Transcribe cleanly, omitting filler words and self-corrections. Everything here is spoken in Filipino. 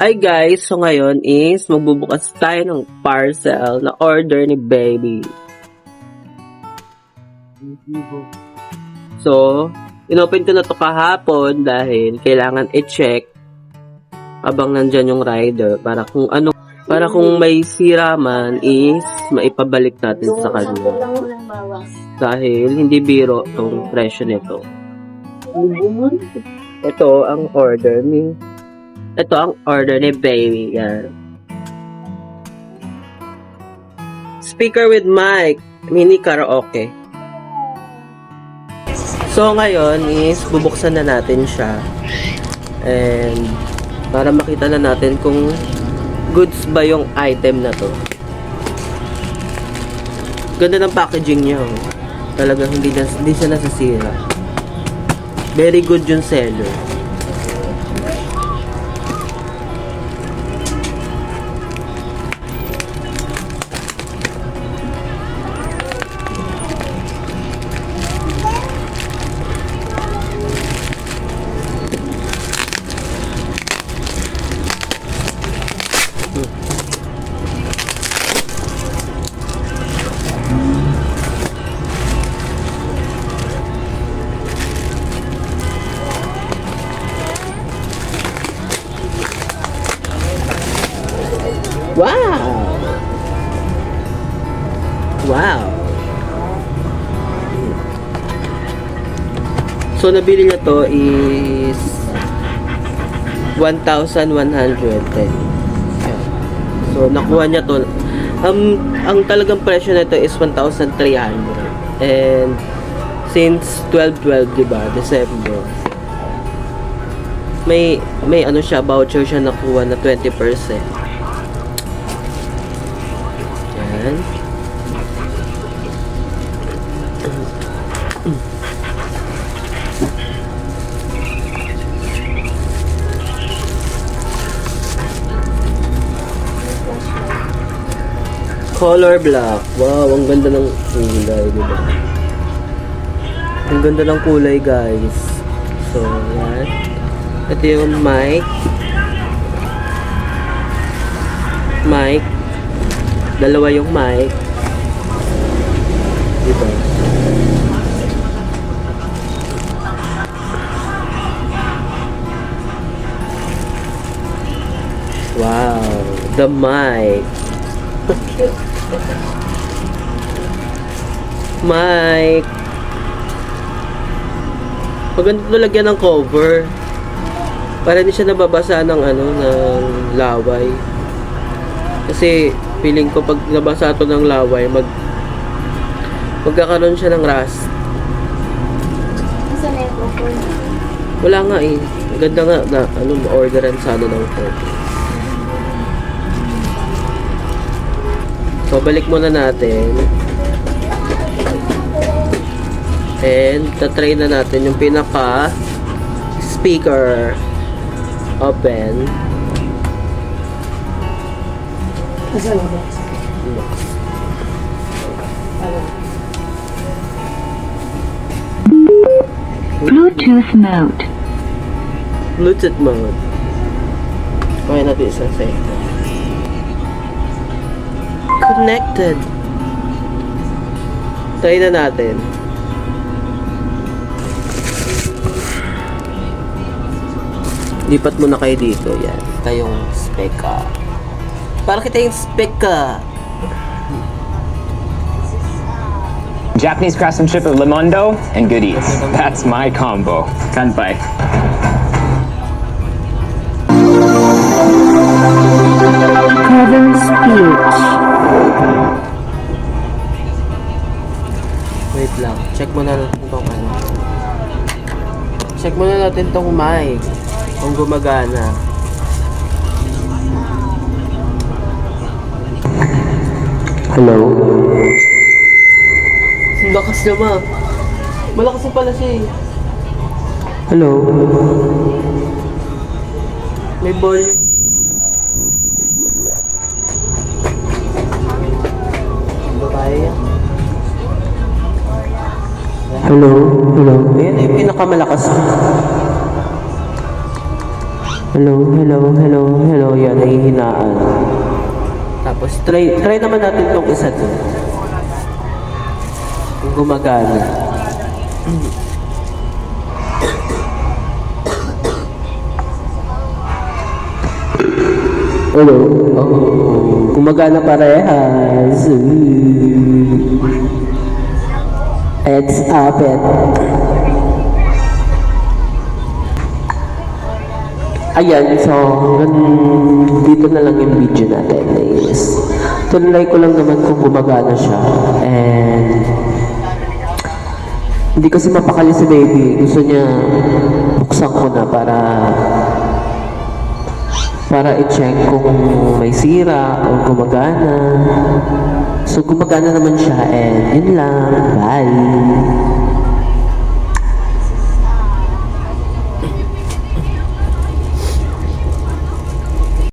Hi guys, so ngayon is magbubukas tayo ng parcel na order ni baby. So, inopen ko na to kahapon dahil kailangan i-check habang nandyan yung rider para kung may sira man is maipabalik natin sa kanya. Dahil hindi biro tong presyo nito. Ito ang order ni baby. Yan. Speaker with mic. Mini karaoke. So, ngayon is bubuksan na natin siya. And para makita na natin kung goods ba yung item na to. Ganda ng packaging niya. Oh. Talagang hindi siya nasasira. Very good yung seller. Wow! Wow! So, nabili niya to is 1,110. So, nakuha niya to. Ang talagang presyo nito is 1,300. And, since 12/12, diba? December. May ano siya, voucher siya nakuha na 20%. Yan. Color black. Wow, ang ganda ng kulay, diba? Ang ganda ng kulay, guys. So, yan. Ito yung mic. Dalawa yung mic. Diba? Wow, the mic. Mic. Maganda ito lagyan ng cover. Para hindi siya nababasa ng ng laway. Kasi feeling ko pag nabasa ito ng laway, magkakaroon siya ng rust. Wala nga eh. Ganda nga na orderan sana ng photo. So, balik muna natin. And, tatry na natin yung pinaka speaker. Open. Bluetooth mode. Bluetooth mode. Kaya natin isang second. Connected. Try na natin. Lipat muna kayo dito. Yan. Ito yung speaker. Para kita yung speaker. Japanese craftsmanship of Limondo and good eats. That's my combo. Kanpai. Cover speech. Wait lang. Check muna natin itong Check muna natin itong mic. Kung gumagana. Hello. Lakas naman. Malakas na pala siya eh. Hello. May volume. Babae yan. Hello. Ayan yung pinakamalakas. Hello, hello, hello, hello. Yan, nahihinaan. Tapos, try naman natin tong isa dun. Kung gumagana. Hello. Oh, gumagana parehas. It's up it. Ayan, so hanggang dito na lang yung video natin is tunlay ko lang naman kung gumagana siya and hindi kasi mapakali si baby, gusto niya buksan ko na para i-check kung may sira o gumagana. So gumagana naman siya and yun lang, bye.